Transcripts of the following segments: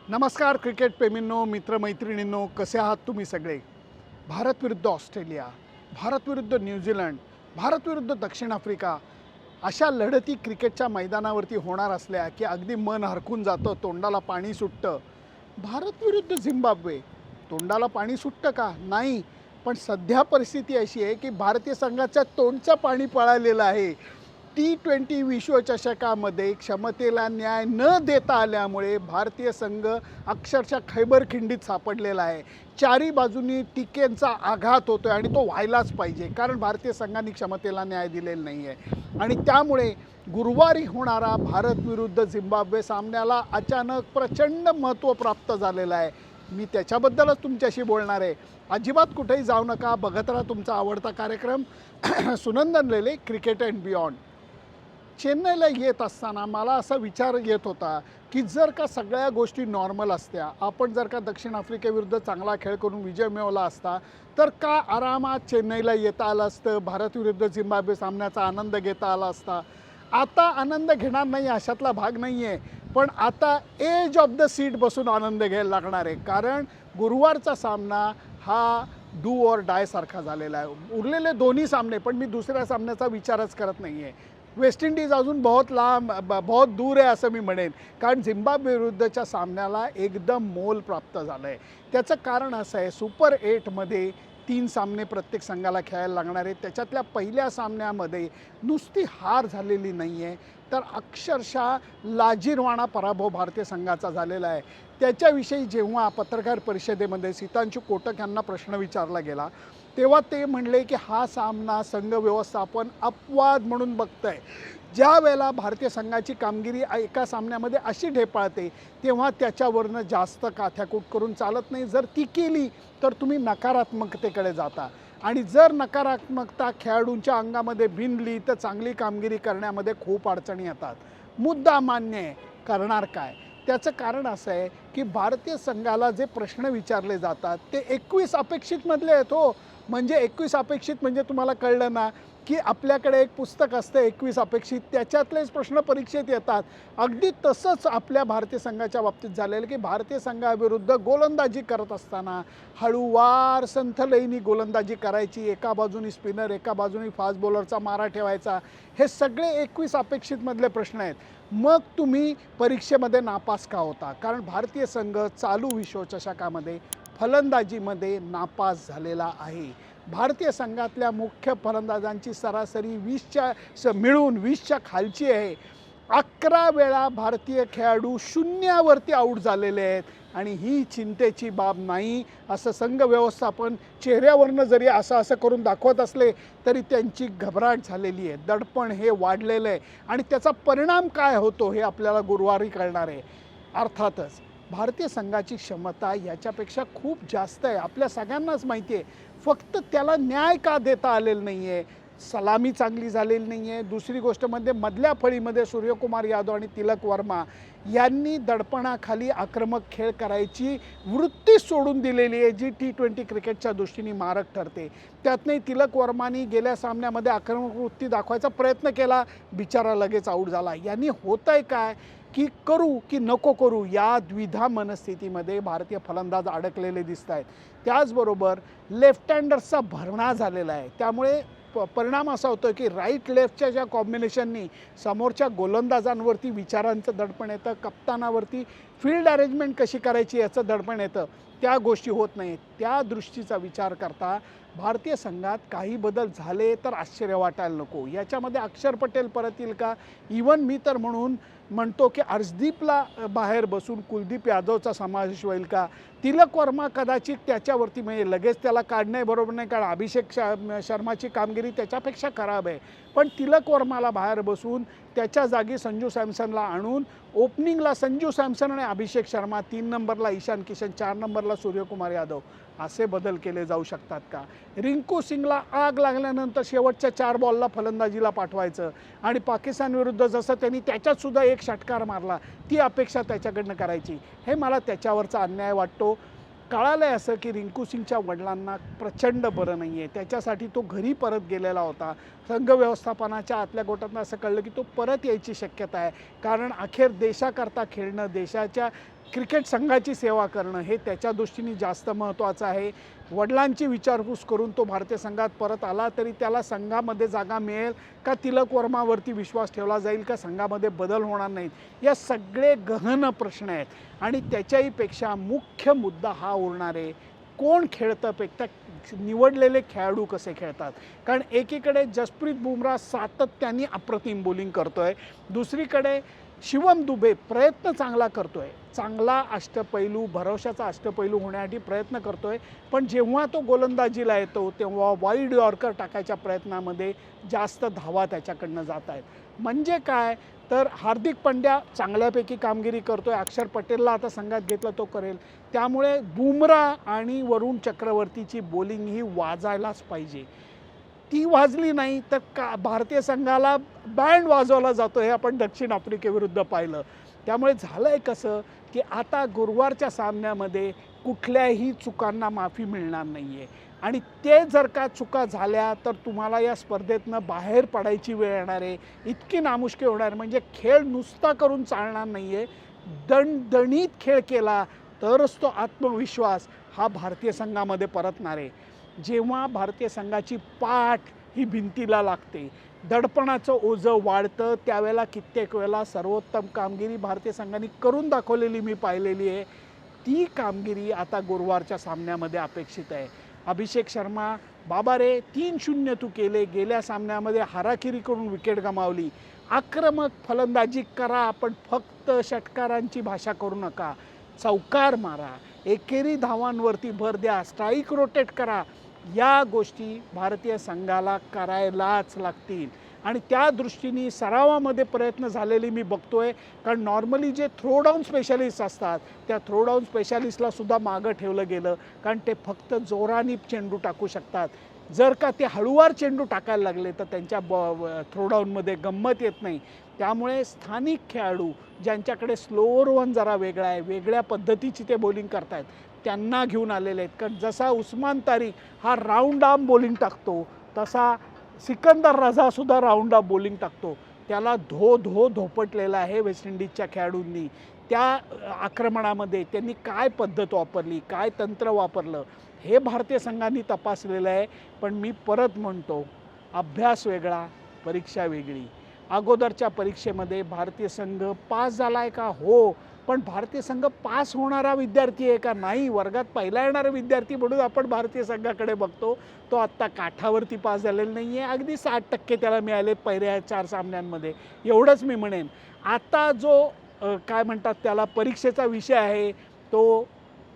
नमस्कार क्रिकेट प्रेमींनो, मित्रमैत्रिणींनो, कसे आहात तुम्ही सगळे? भारत विरुद्ध ऑस्ट्रेलिया, भारत विरुद्ध न्यूझीलंड, भारत विरुद्ध दक्षिण आफ्रिका अशा लढती क्रिकेटच्या मैदानावरती होणार असल्या की अगदी मन हरकून जातं, तोंडाला पाणी सुटतं. भारत विरुद्ध झिम्बाब्वे, तोंडाला पाणी सुटतं का? नाही. पण सध्या परिस्थिती अशी आहे की भारतीय संघाच्या तोंडचं पाणी पळालेलं आहे. T20 विश्वचषकामध्ये क्षमतेला न्याय न देता आल्यामुळे भारतीय संघ अक्षरशः खैबर खिंडीत सापडलेला आहे. चारी बाजूनी टीकेंचा आघात होतो आहे आणि तो व्हायलाच पाहिजे, कारण भारतीय संघाने क्षमतेला न्याय दिलेला नाही आहे. आणि त्यामुळे गुरुवारी होणारा भारत विरुद्ध झिम्बाब्वे सामन्याला अचानक प्रचंड महत्त्व प्राप्त झालेलं आहे. मी त्याच्याबद्दलच तुमच्याशी बोलणार आहे. अजिबात कुठेही जाऊ नका, बघत राहा तुमचा आवडता कार्यक्रम सुनंदन लेले क्रिकेट अँड बियॉन्ड. चेन्नईला येत असताना मला असा विचार येत होता की जर का सगळ्या गोष्टी नॉर्मल असत्या, आपण जर का दक्षिण आफ्रिकेविरुद्ध चांगला खेळ करून विजय मिळवला असता, तर का आरामात चेन्नईला येता आलं असतं, भारत विरुद्ध झिम्बाब्वे सामन्याचा आनंद घेता आला असता. आता आनंद घेणार नाही अशातला भाग नाही आहे, पण आता एज ऑफ द सीट बसून आनंद घ्यायला लागणार आहे, कारण गुरुवारचा सामना हा डू ऑर डाय सारखा झालेला आहे. उरलेले दोन्ही सामने, पण मी दुसऱ्या सामन्याचा विचारच करत नाही आहे. वेस्ट इंडिज अजून बहुत लांब बहुत दूर आहे असं मी म्हणेन, कारण झिम्बाब्वे विरुद्धच्या सामन्याला एकदम मोल प्राप्त झालं आहे. त्याचं कारण असं आहे, सुपर 8मध्ये 3 सामने प्रत्येक संघाला खेळायला लागणार आहेत. त्याच्यातल्या पहिल्या सामन्यामध्ये नुसती हार झालेली नाही आहे, तर अक्षरशः लाजिरवाणा पराभव भारतीय संघाचा झालेला आहे. त्याच्याविषयी जेव्हा पत्रकार परिषदेमध्ये सितांशू कोटक यांना प्रश्न विचारला गेला, तेव्हा ते म्हणले की हा सामना संघ व्यवस्थापन अपवाद म्हणून बघतं आहे. ज्या वेळेला भारतीय संघाची कामगिरी एका सामन्यामध्ये अशी ढेपाळते, तेव्हा त्याच्यावरनं जास्त काथ्याकूट करून चालत नाही. जर ती केली तर तुम्ही नकारात्मकतेकडे जाता, आणि जर नकारात्मकता खेळाडूंच्या अंगामध्ये भिनली तर चांगली कामगिरी करण्यामध्ये खूप अडचणी येतात. मुद्दा मान्य आहे, करणार काय? त्याचं कारण असं आहे की भारतीय संघाला जे प्रश्न विचारले जातात ते 21 अपेक्षितमधले आहेत हो. म्हणजे 21 अपेक्षित म्हणजे तुम्हाला कळलं ना की आपल्याकडे एक पुस्तक असतं 21 अपेक्षित, त्याच्यातलेच प्रश्न परीक्षेत येतात. अगदी तसंच आपल्या भारतीय संघाच्या बाबतीत झालेलं की भारतीय संघाविरुद्ध गोलंदाजी करत असताना हळूवार संथलईनी गोलंदाजी करायची. एका बाजूनी स्पिनर, एका बाजूनी फास्ट बॉलरचा मारा ठेवायचा. हे सगळे 21 अपेक्षितमधले प्रश्न आहेत. मग तुम्ही परीक्षेमध्ये नापास का होता? कारण भारतीय संघ चालू विश्वचषकामध्ये फलंदाजीमध्ये नापास झालेला आहे. भारतीय संघातल्या मुख्य फलंदाजांची सरासरी 20च्या मिळून 20च्या खालची आहे. 11 वेळा भारतीय खेळाडू शून्यावरती आऊट झालेले आहेत, आणि ही चिंतेची बाब नाही असं संघ व्यवस्थापन चेहऱ्यावरनं जरी असं करून दाखवत असले तरी त्यांची घबराट झालेली आहे. दडपण हे वाढलेलं आहे, आणि त्याचा परिणाम काय होतो हे आपल्याला गुरुवारी कळणार आहे. अर्थातच भारतीय संघाची क्षमता याच्यापेक्षा खूप जास्त आहे, आपल्या सगळ्यांनाच माहिती आहे. फक्त त्याला न्याय का देता आलेला नाही आहे? सलामी चांगली झालेली नाही आहे. दुसरी गोष्ट म्हणजे मधल्या फळीमध्ये सूर्यकुमार यादव आणि तिलक वर्मा यांनी दडपणाखाली आक्रमक खेळ करायची वृत्ती सोडून दिलेली आहे, जी T20 क्रिकेटच्या दृष्टीने मारक ठरते. त्यातनंही तिलक वर्मानी गेल्या सामन्यामध्ये आक्रमक वृत्ती दाखवायचा प्रयत्न केला, बिचारा लगेच आऊट झाला. यांनी होत आहे काय की करू की नको करू या द्विधा मनस्थितीमध्ये भारतीय फलंदाज अडकलेले दिसत आहेत. त्याचबरोबर लेफ्ट हँडर्सचा भरणा झालेला आहे. त्यामुळे परिणाम असा होतो की राईट लेफ्टच्या ज्या कॉम्बिनेशननी समोरच्या गोलंदाजांवरती विचारांचं दडपण येतं, कप्तानावरती फील्ड अरेंजमेंट कशी करायची याचं दडपण येतं. त्या गोष्टी होत नाहीत. त्या दृष्टीचा विचार करता भारतीय संघात काही बदल झाले तर आश्चर्य वाटायला नको. याच्यामध्ये अक्षर पटेल परत येईल का? इवन मी तर म्हणतो की अर्शदीपला बाहेर बसून कुलदीप यादवचा समावेश होईल का? तिलक वर्मा कदाचित त्याच्यावरती, म्हणजे लगेच त्याला काढणे बरोबर नाही, कारण अभिषेक शर्माची कामगिरी त्याच्यापेक्षा खराब आहे. पण तिलक वर्माला बाहेर बसून त्याच्या जागी संजू सॅमसनला आणून ओपनिंगला संजू सॅमसन आणि अभिषेक शर्मा, 3 नंबरला ईशान किशन, 4 नंबरला सूर्यकुमार यादव, असे बदल केले जाऊ शकतात का? रिंकू सिंगला आग लागल्यानंतर शेवटच्या 4 बॉलला फलंदाजीला पाठवायचं, आणि पाकिस्तान विरुद्ध जसं त्यांनी त्याच्यातसुद्धा एक षटकार मारला, ती अपेक्षा त्याच्याकडनं करायची. हे मला त्याच्यावरचा अन्याय वाटतो. कळालं आहे असं की रिंकू सिंगच्या वडिलांना प्रचंड बरं नाही आहे, त्याच्यासाठी तो घरी परत गेलेला होता. संघ व्यवस्थापनाच्या आतल्या गोटातनं असं कळलं की तो परत यायची शक्यता आहे, कारण अखेर देशाकरता खेळणं, देशाच्या क्रिकेट संघाची सेवा करणं हे त्याच्या दृष्टीने जास्त महत्त्वाचं आहे. वडिलांची विचारपूस करून तो भारतीय संघात परत आला तरी त्याला संघामध्ये जागा मिळेल का, तिलक वर्मावरती विश्वास ठेवला जाईल का, संघामध्ये बदल होणार नाहीत, या सगळे गहन प्रश्न आहेत. आणि त्याच्याहीपेक्षा मुख्य मुद्दा हा उरणार आहे, कोण खेळतं पेक्षा निवडलेले खेळाडू कसे खेळतात. कारण एकीकडे जसप्रीत बुमराह सातत्याने अप्रतिम बॉलिंग करतोय, दुसरीकडे शिवम दुबे प्रयत्न चांगला करतोय, चांगला अष्टपैलू भरवशाचा अष्टपैलू होण्यासाठी प्रयत्न करतोय, पण जेव्हा तो गोलंदाजीला येतो तेव्हा वाईड यॉर्कर टाकायच्या प्रयत्नामध्ये जास्त धावा त्याच्याकडनं जात आहेत. म्हणजे काय तर हार्दिक पंड्या चांगल्यापैकी कामगिरी करतोय, अक्षर पटेलला आता संघात घेतलं तो करेल, त्यामुळे बुमराह आणि वरुण चक्रवर्तीची बॉलिंग ही वाजायलाच पाहिजे. ती वाजली नाही तर का भारतीय संघाला बँड वाजवला जातो हे आपण दक्षिण आफ्रिकेविरुद्ध पाहिलं. त्यामुळे झालं आहे कसं की आता गुरुवारच्या सामन्यामध्ये कुठल्याही चुकांना माफी मिळणार नाही आहे. आणि ते जर का चुका झाल्या तर तुम्हाला या स्पर्धेतनं बाहेर पडायची वेळ येणार आहे, इतकी नामुष्की होणार. म्हणजे खेळ नुसता करून चालणार नाही आहे, दणदणीत खेळ केला तरच तो आत्मविश्वास हा भारतीय संघामध्ये परतणार आहे. जेव्हा भारतीय संघाची पाठ ही भिंतीला लागते, दडपणाचं ओझं वाढतं, त्यावेळेला कित्येक वेळेला सर्वोत्तम कामगिरी भारतीय संघाने करून दाखवलेली मी पाहिलेली आहे. ती कामगिरी आता गुरुवारच्या सामन्यामध्ये अपेक्षित आहे. अभिषेक शर्मा, बाबा रे 3-0 तू केले, गेल्या सामन्यामध्ये हाराकिरी करून विकेट गमावली, आक्रमक फलंदाजी करा पण फक्त षटकारांची भाषा करू नका, चौकार मारा, एकेरी धावांवरती भर द्या, स्ट्राईक रोटेट करा, या गोष्टी भारतीय संघाला करायलाच लागतील. आणि त्या दृष्टीने सरावामध्ये प्रयत्न झालेले मी बघतोय. कारण नॉर्मली जे थ्रो डाऊन स्पेशालिस्ट असतात त्या थ्रो डाऊन स्पेशालिस्टला सुद्धा मागं ठेवलं गेलं, कारण ते फक्त जोराने चेंडू टाकू शकतात. जर का ते हळूवार चेंडू टाकायला लागले तर त्यांच्या थ्रो डाऊनमध्ये गंमत येत नाही. त्यामुळे स्थानिक खेळाडू ज्यांच्याकडे स्लोअर वन जरा वेगळा आहे, वेगळ्या पद्धतीची ते बॉलिंग करतायत, त्यांना घेऊन आलेले आहेत. कारण जसा उस्मान तारिक हा राऊंड आर्म बॉलिंग टाकतो तसा सिकंदर रजासुद्धा राऊंड ऑफ बॉलिंग टाकतो. त्याला धोपटलेला आहे वेस्ट इंडिजच्या खेळाडूंनी. त्या आक्रमणामध्ये त्यांनी काय पद्धत वापरली, काय तंत्र वापरलं हे भारतीय संघाने तपासलेलं आहे. पण मी परत म्हणतो, अभ्यास वेगळा, परीक्षा वेगळी. अगोदरच्या परीक्षेमध्ये भारतीय संघ पास झाला आहे का? हो. पण भारतीय संघ पास होणारा विद्यार्थी आहे का? नाही. वर्गात पहिला येणारा विद्यार्थी म्हणून आपण भारतीय संघाकडे बघतो. तो आत्ता काठावरती पास झालेला नाही आहे. अगदी 60% त्याला मिळाले पहिल्या 4 सामन्यांमध्ये, एवढंच मी म्हणेन. आता जो काय म्हणतात त्याला परीक्षेचा विषय आहे तो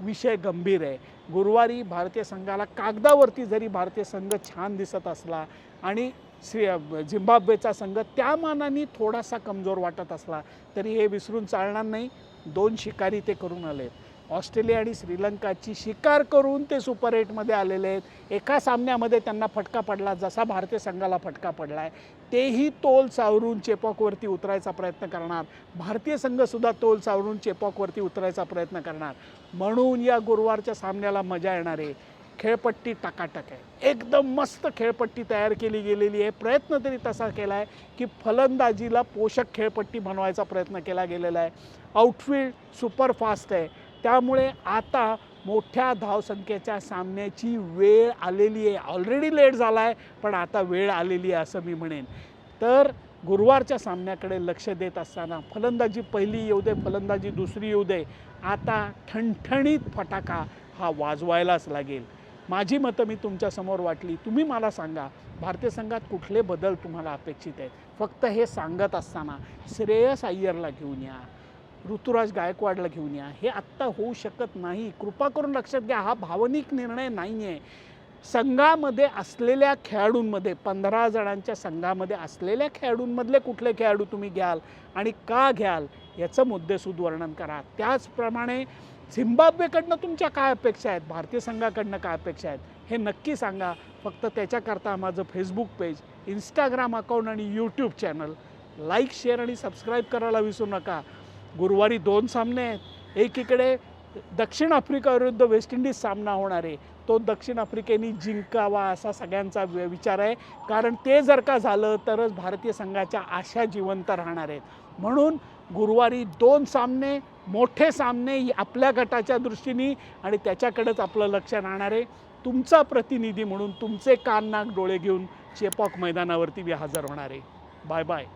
विषय गंभीर आहे. गुरुवारी भारतीय संघाला कागदावरती जरी भारतीय संघ छान दिसत असला आणि झिम्बाब्वेचा संघ त्या मानाने थोडासा कमजोर वाटत असला तरी हे विसरून चालणार नाही. 2 शिकारी ते करून आलेत. ऑस्ट्रेलिया आणि श्रीलंकाची शिकार करून ते सुपर 8मध्ये आलेले आहेत. एका सामन्यामध्ये त्यांना फटका पडला जसा भारतीय संघाला फटका पडला आहे. तेही तोल सावरून चेपॉकवरती उतरायचा प्रयत्न करणार. भारतीय संघसुद्धा तोल सावरून चेपॉकवरती उतरायचा प्रयत्न करणार. म्हणून या गुरुवारच्या सामन्याला मजा येणार आहे. खेळपट्टी टकाटक आहे, एकदम मस्त खेळपट्टी तयार केली गेलेली आहे. प्रयत्न तरी तसा केला आहे की फलंदाजीला पोषक खेळपट्टी बनवायचा प्रयत्न केला गेलेला आहे. आउटफील्ड सुपर फास्ट आहे. त्यामुळे आता मोठ्या धावसंख्येच्या सामन्याची वेळ आलेली आहे. ऑलरेडी लेट झाला आहे पण आता वेळ आलेली आहे असं मी म्हणेन. तर गुरुवारच्या सामन्याकडे लक्ष देत असताना फलंदाजी पहिली येऊ दे, फलंदाजी दुसरी येऊ दे, आता ठणठणीत फटाका हा वाजवायलाच लागेल. माझी मतं मी तुमच्यासमोर वाटली. तुम्ही मला सांगा भारतीय संघात कुठले बदल तुम्हाला अपेक्षित आहेत. फक्त हे सांगत असताना श्रेयस अय्यरला घेऊन या, ऋतुराज गायकवाडला घेऊन या, हे आत्ता होऊ शकत नाही. कृपा करून लक्षात घ्या, हा भावनिक निर्णय नाही आहे. संघामध्ये असलेल्या खेळाडूंमध्ये 15 जणांच्या संघामध्ये असलेल्या खेळाडूंमधले कुठले खेळाडू तुम्ही घ्याल आणि का घ्याल याचं मुद्देसूद वर्णन करा. त्याचप्रमाणे झिम्बाब्वेकडनं तुमच्या काय अपेक्षा आहेत, भारतीय संघाकडनं काय अपेक्षा आहेत हे नक्की सांगा. फक्त त्याच्याकरता माझं फेसबुक पेज, इंस्टाग्राम अकाउंट आणि यूट्यूब चॅनल लाईक, शेअर आणि सबस्क्राईब करायला विसरू नका. गुरुवारी 2 सामने आहेत. एकीकडे दक्षिण आफ्रिका विरुद्ध वेस्ट इंडिज सामना होणार आहे. तो दक्षिण आफ्रिकेने जिंकावा असा सगळ्यांचा विचार आहे. कारण ते जर का झालं तरच भारतीय संघाच्या आशा जिवंत राहणार आहेत. म्हणून गुरुवारी 2 सामने मोठे सामने आपल्या गटाच्या दृष्टीने आणि त्याच्याकडेच आपलं लक्ष राहणार आहे. तुमचा प्रतिनिधी म्हणून तुमचे कान नाक डोळे घेऊन चेपॉक मैदानावरती मी हजर होणार आहे. Bye bye.